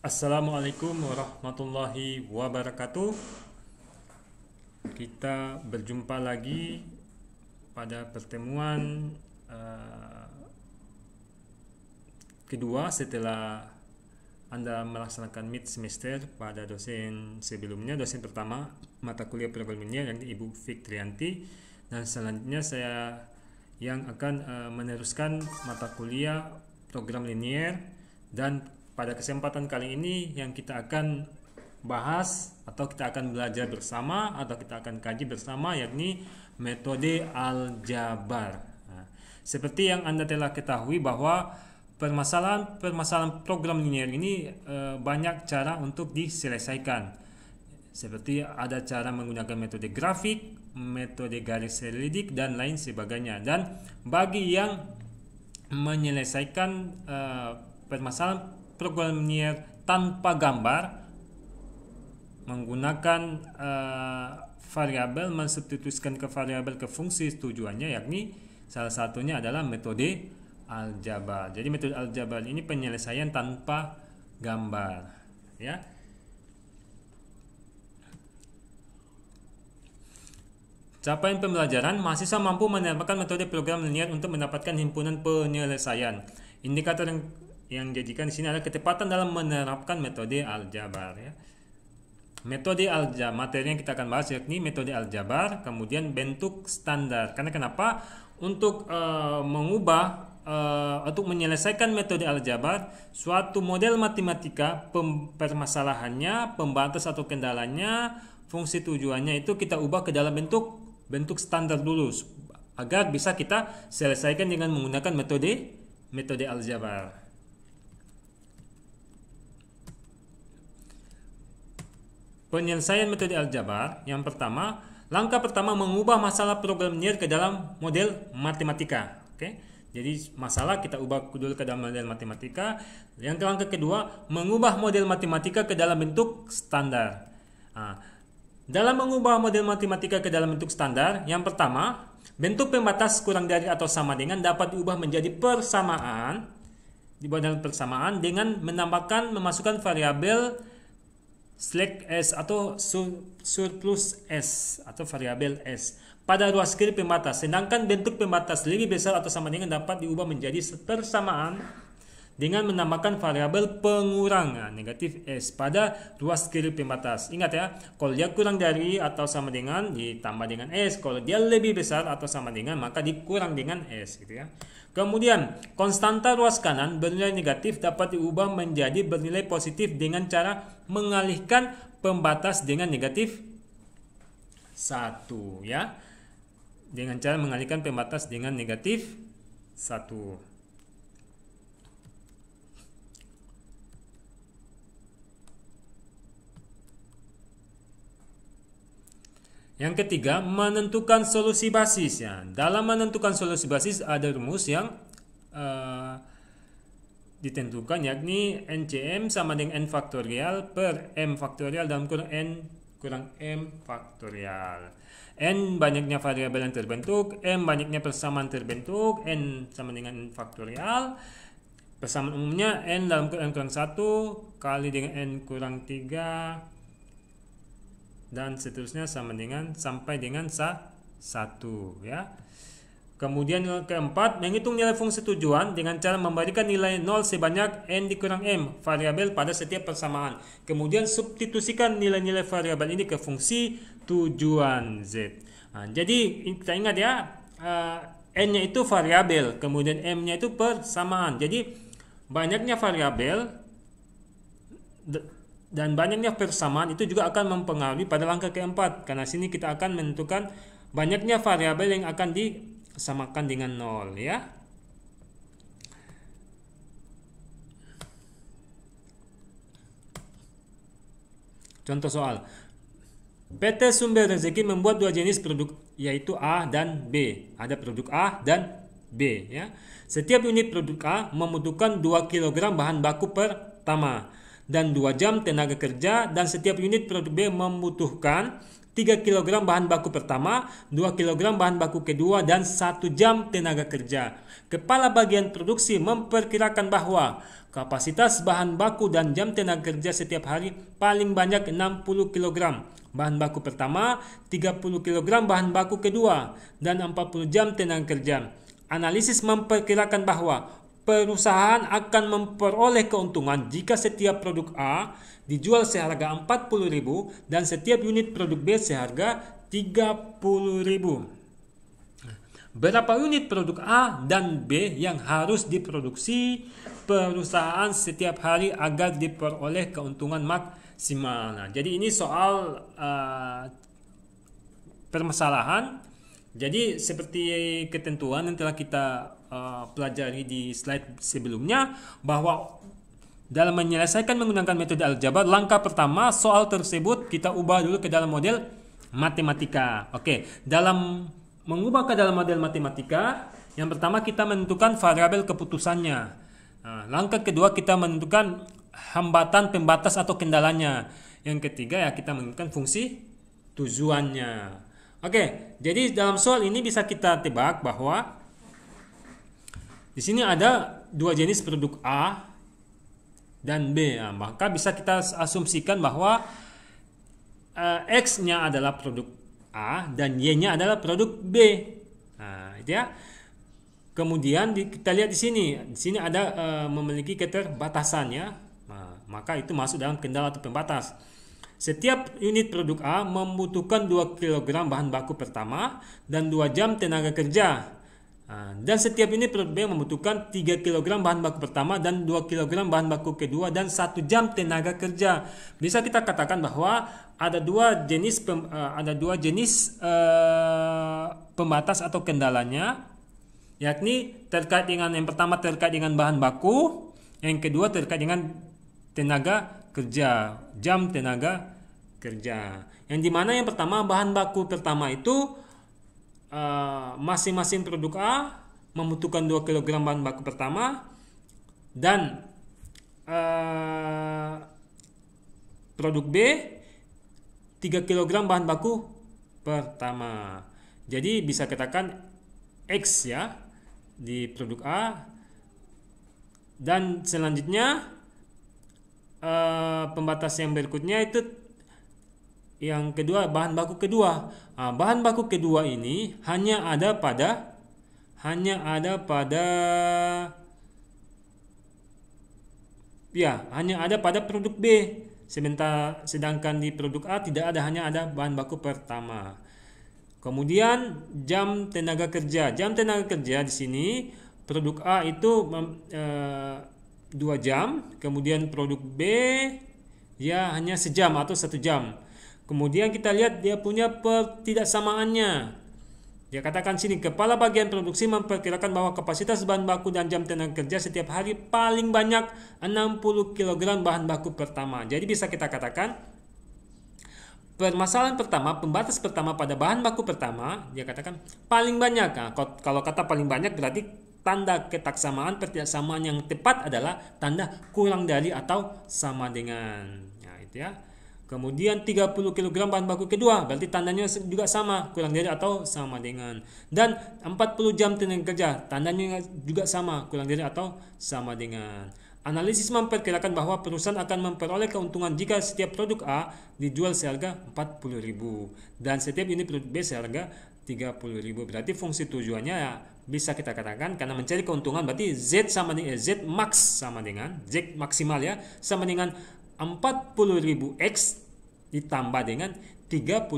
Assalamualaikum warahmatullahi wabarakatuh. Kita berjumpa lagi pada pertemuan kedua setelah Anda melaksanakan mid semester pada dosen sebelumnya. Dosen pertama mata kuliah program linier yang Ibu Fiktrianti, dan selanjutnya saya yang akan meneruskan mata kuliah program linier. Dan pada kesempatan kali ini yang kita akan bahas atau kita akan belajar bersama atau kita akan kaji bersama yakni metode aljabar. Nah, seperti yang Anda telah ketahui bahwa permasalahan program linier ini banyak cara untuk diselesaikan. Seperti ada cara menggunakan metode grafik, metode garis selidik dan lain sebagainya. Dan bagi yang menyelesaikan permasalahan program linier tanpa gambar menggunakan variabel, mensubstitusikan ke variabel ke fungsi tujuannya, yakni salah satunya adalah metode aljabar. Jadi metode aljabar ini penyelesaian tanpa gambar, ya. Capaian pembelajaran, mahasiswa mampu menerapkan metode program linier untuk mendapatkan himpunan penyelesaian. Indikator yang dijadikan di sini adalah ketepatan dalam menerapkan metode aljabar, ya. Metode aljabar, materi yang kita akan bahas yakni metode aljabar, kemudian bentuk standar. Karena kenapa? Untuk mengubah untuk menyelesaikan metode aljabar, suatu model matematika, permasalahannya, pembatas atau kendalanya, fungsi tujuannya itu kita ubah ke dalam bentuk standar dulu agar bisa kita selesaikan dengan menggunakan metode aljabar. Penyelesaian metode aljabar, yang pertama, langkah pertama mengubah masalah program linier ke dalam model matematika. Oke. Jadi masalah kita ubah dulu ke dalam model matematika. Yang langkah kedua, mengubah model matematika ke dalam bentuk standar. Nah, dalam mengubah model matematika ke dalam bentuk standar, yang pertama, bentuk pembatas kurang dari atau sama dengan dapat diubah menjadi persamaan. Dibuat dalam persamaan dengan memasukkan variabel slack S atau surplus S atau variabel S pada ruas kiri pembatas. Sedangkan bentuk pembatas lebih besar atau sama dengan dapat diubah menjadi persamaan dengan menambahkan variabel pengurangan negatif S pada ruas kiri pembatas. Ingat ya, kalau dia kurang dari atau sama dengan ditambah dengan S, kalau dia lebih besar atau sama dengan maka dikurang dengan S, gitu ya. Kemudian konstanta ruas kanan bernilai negatif dapat diubah menjadi bernilai positif dengan cara mengalihkan pembatas dengan negatif 1, ya. Dengan cara mengalihkan pembatas dengan negatif 1. Yang ketiga, menentukan solusi basis, ya. Dalam menentukan solusi basis ada rumus yang ditentukan, yakni NCM sama dengan N faktorial per M faktorial dalam kurung N kurang M faktorial. N banyaknya variabel yang terbentuk, M banyaknya persamaan terbentuk, N sama dengan N faktorial. Persamaan umumnya N dalam kurung N kurang 1 kali dengan N kurang 3 dan seterusnya sampai dengan 1, ya. Kemudian yang keempat, menghitung nilai fungsi tujuan dengan cara memberikan nilai 0 sebanyak N dikurang M variabel pada setiap persamaan. Kemudian substitusikan nilai-nilai variabel ini ke fungsi tujuan Z. Nah, jadi kita ingat ya, N-nya itu variabel, kemudian M-nya itu persamaan. Jadi banyaknya variabel dan banyaknya persamaan itu juga akan mempengaruhi pada langkah keempat, karena sini kita akan menentukan banyaknya variabel yang akan disamakan dengan 0, ya. Contoh soal, PT Sumber Rezeki membuat dua jenis produk, yaitu A dan B. Ada produk A dan B, ya. Setiap unit produk A membutuhkan 2 kg bahan baku pertama. dan 2 jam tenaga kerja, dan setiap unit produk B membutuhkan 3 kg bahan baku pertama, 2 kg bahan baku kedua, dan 1 jam tenaga kerja. Kepala bagian produksi memperkirakan bahwa kapasitas bahan baku dan jam tenaga kerja setiap hari paling banyak 60 kg bahan baku pertama, 30 kg bahan baku kedua, dan 40 jam tenaga kerja. Analisis memperkirakan bahwa perusahaan akan memperoleh keuntungan jika setiap produk A dijual seharga 40.000 dan setiap unit produk B seharga 30.000. Berapa unit produk A dan B yang harus diproduksi perusahaan setiap hari agar diperoleh keuntungan maksimal? Nah, jadi ini soal permasalahan. Jadi seperti ketentuan yang telah kita pelajari di slide sebelumnya, bahwa dalam menyelesaikan menggunakan metode aljabar, langkah pertama soal tersebut kita ubah dulu ke dalam model matematika. Oke, dalam mengubah ke dalam model matematika, yang pertama kita menentukan variabel keputusannya. Langkah kedua kita menentukan hambatan, pembatas atau kendalanya. Yang ketiga ya kita menentukan fungsi tujuannya. Oke, jadi dalam soal ini bisa kita tebak bahwa di sini ada 2 jenis produk A dan B. Maka bisa kita asumsikan bahwa X-nya adalah produk A dan Y-nya adalah produk B. Nah, itu ya. Kemudian kita lihat di sini. Di sini ada memiliki keterbatasan ya. Nah, maka itu masuk dalam kendala atau pembatas. Setiap unit produk A membutuhkan 2 kg bahan baku pertama dan 2 jam tenaga kerja. Dan setiap unit produk B membutuhkan 3 kg bahan baku pertama dan 2 kg bahan baku kedua dan 1 jam tenaga kerja. Bisa kita katakan bahwa ada dua jenis pembatas atau kendalanya, yakni terkait dengan yang pertama terkait dengan bahan baku, yang kedua terkait dengan tenaga kerja, jam tenaga kerja. Yang dimana yang pertama bahan baku pertama itu masing-masing produk A membutuhkan 2 kg bahan baku pertama dan produk B 3 kg bahan baku pertama. Jadi bisa katakan X ya di produk A, dan selanjutnya pembatas yang berikutnya itu yang kedua bahan baku kedua. Bahan baku kedua ini hanya ada pada produk B. Sedangkan di produk A hanya ada bahan baku pertama. Kemudian jam tenaga kerja. Jam tenaga kerja di sini produk A itu 2 jam, kemudian produk B ya hanya sejam atau 1 jam. Kemudian kita lihat dia punya ketidaksamaannya. Dia katakan sini, kepala bagian produksi memperkirakan bahwa kapasitas bahan baku dan jam tenaga kerja setiap hari paling banyak 60 kg bahan baku pertama. Jadi bisa kita katakan permasalahan pertama, pembatas pertama pada bahan baku pertama, dia katakan paling banyak. Kalau kata paling banyak berarti tanda ketaksamaan, ketidaksamaan yang tepat adalah tanda kurang dari atau sama dengan. Nah, itu ya. Kemudian 30 kg bahan baku kedua berarti tandanya juga sama, kurang dari atau sama dengan. Dan 40 jam tenaga kerja tandanya juga sama, kurang dari atau sama dengan. Analisis memperkirakan bahwa perusahaan akan memperoleh keuntungan jika setiap produk A dijual seharga 40.000 dan setiap unit produk B seharga 30.000. Berarti fungsi tujuannya ya, bisa kita katakan karena mencari keuntungan berarti Z sama dengan Z max sama dengan Z maksimal ya sama dengan 40.000 X ditambah dengan 30.000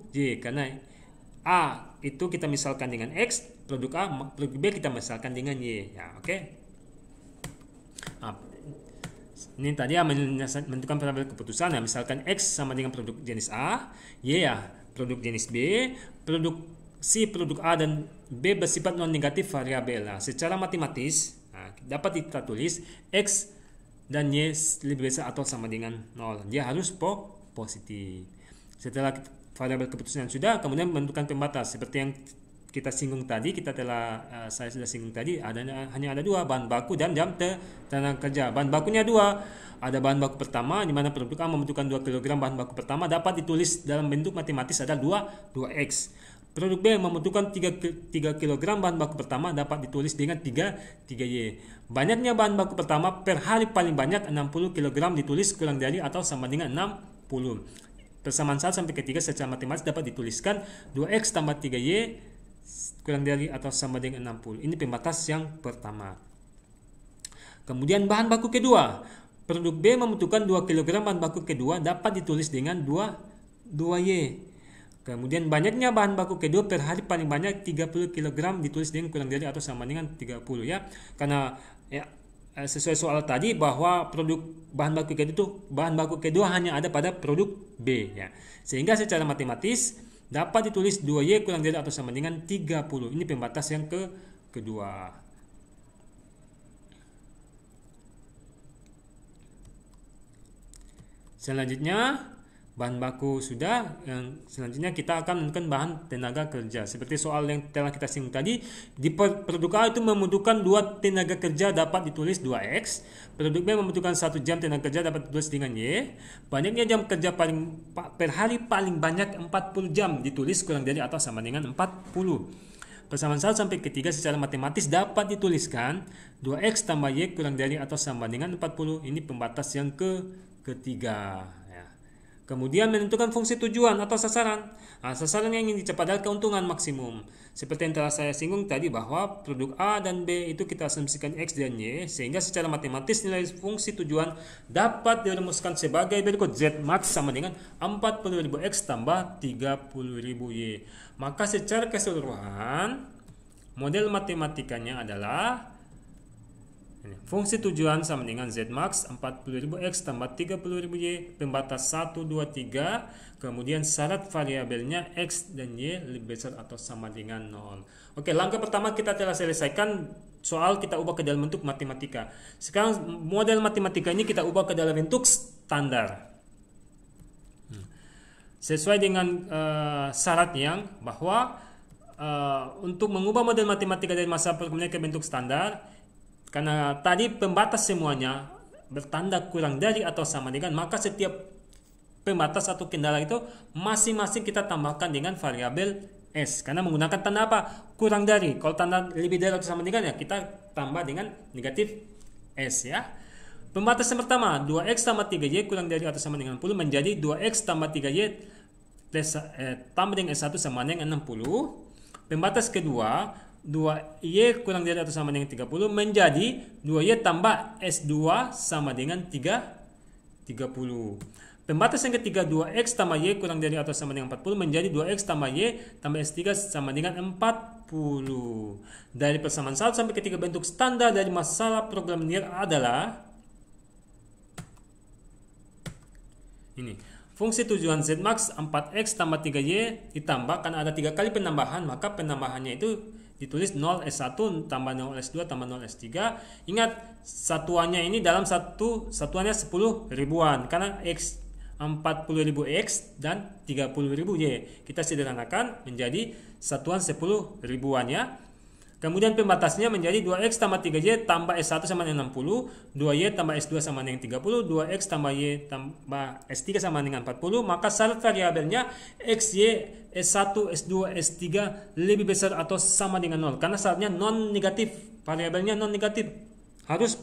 Y, karena A itu kita misalkan dengan X, produk A, produk B kita misalkan dengan Y ya. Oke. Ini tadi ya menentukan variabel keputusan ya, misalkan X sama dengan produk jenis A, Y ya produk jenis B, produk C produk A dan B bersifat non negatif variabel. Nah, secara matematis dapat kita tulis X dan Y lebih besar atau sama dengan 0. Dia harus positif. Setelah variabel keputusan yang sudah, kemudian menentukan pembatas seperti yang kita singgung tadi, saya sudah singgung tadi, hanya ada dua, bahan baku dan jam tenaga kerja. Bahan bakunya dua. Ada bahan baku pertama di mana produk A membutuhkan 2 kg bahan baku pertama dapat ditulis dalam bentuk matematis ada 2x. Produk B membutuhkan 3 kg bahan baku pertama dapat ditulis dengan 3Y. Banyaknya bahan baku pertama per hari paling banyak 60 kg ditulis kurang dari atau sama dengan 60. Persamaan 1 sampai ke 3 secara matematis dapat dituliskan 2x tambah 3Y kurang dari atau sama dengan 60. Ini pembatas yang pertama. Kemudian bahan baku kedua. Produk B membutuhkan 2 kg bahan baku kedua dapat ditulis dengan 2Y. Kemudian banyaknya bahan baku kedua per hari paling banyak 30 kg ditulis dengan kurang dari atau sama dengan 30 ya. Karena ya, sesuai soal tadi bahwa produk bahan baku kedua hanya ada pada produk B ya. Sehingga secara matematis dapat ditulis 2Y kurang dari atau sama dengan 30. Ini pembatas yang kedua. Selanjutnya bahan baku sudah, yang selanjutnya kita akan menentukan bahan tenaga kerja. Seperti soal yang telah kita singgung tadi, di produk A itu membutuhkan 2 tenaga kerja dapat ditulis 2x. Produk B membutuhkan 1 jam tenaga kerja dapat ditulis dengan y. Banyaknya jam kerja per hari paling banyak 40 jam ditulis kurang dari atau sama dengan 40. Persamaan 1 sampai ke 3 secara matematis dapat dituliskan 2x tambah y kurang dari atau sama dengan 40. Ini pembatas yang ketiga ya. Kemudian menentukan fungsi tujuan atau sasaran. Sasaran yang ingin dicapai adalah keuntungan maksimum. Seperti yang telah saya singgung tadi bahwa produk A dan B itu kita asumsikan X dan Y, sehingga secara matematis nilai fungsi tujuan dapat dirumuskan sebagai berikut. Z max sama dengan 40.000 X tambah 30.000 Y. Maka secara keseluruhan model matematikanya adalah fungsi tujuan sama dengan Z max 40.000 X tambah 30.000 Y, pembatas 1, 2, 3, kemudian syarat variabelnya X dan Y lebih besar atau sama dengan 0. Oke, langkah pertama kita telah selesaikan soal, kita ubah ke dalam bentuk matematika. Sekarang model matematika ini kita ubah ke dalam bentuk standar. Sesuai dengan syarat yang bahwa untuk mengubah model matematika dari masalah perekonomian ke bentuk standar, karena tadi pembatas semuanya bertanda kurang dari atau sama dengan, maka setiap pembatas atau kendala itu masing-masing kita tambahkan dengan variabel S. Karena menggunakan tanda apa? Kurang dari. Kalau tanda lebih dari atau sama dengan ya kita tambah dengan negatif S ya. Pembatas yang pertama 2x tambah 3y kurang dari atau sama dengan 60 menjadi 2x tambah 3y plus, tambah dengan S1 sama dengan 60. Pembatas kedua 2y kurang dari atau sama dengan 30 menjadi 2y tambah S2 sama dengan 30. Pembatas yang ketiga 2x tambah y kurang dari atau sama dengan 40 menjadi 2x tambah y tambah S3 sama dengan 40. Dari persamaan 1 sampai ke 3 bentuk standar dari masalah program linear adalah ini. Fungsi tujuan Z max 4x tambah 3y ditambah, karena ada 3 kali penambahan maka penambahannya itu ditulis 0S1 tambah 0S2 tambah 0S3. Ingat satuannya ini dalam satuannya 10 ribuan karena X 40.000 X dan 30.000 Y. Kita sederhanakan menjadi satuan 10 ribuan ya. Kemudian pembatasnya menjadi 2x tambah 3y tambah S1 sama dengan 60, 2y tambah S2 sama dengan 30, 2x tambah y tambah S3 sama dengan 40. Maka syarat variabelnya x, y, S1, S2, S3 lebih besar atau sama dengan 0. Karena syaratnya non negatif, variabelnya non negatif, harus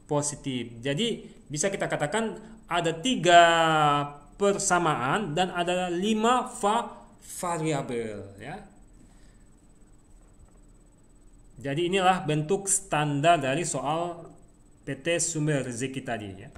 positif. Jadi bisa kita katakan ada 3 persamaan dan ada 5 variabel ya. Jadi inilah bentuk standar dari soal PT sumber rezeki tadi ya.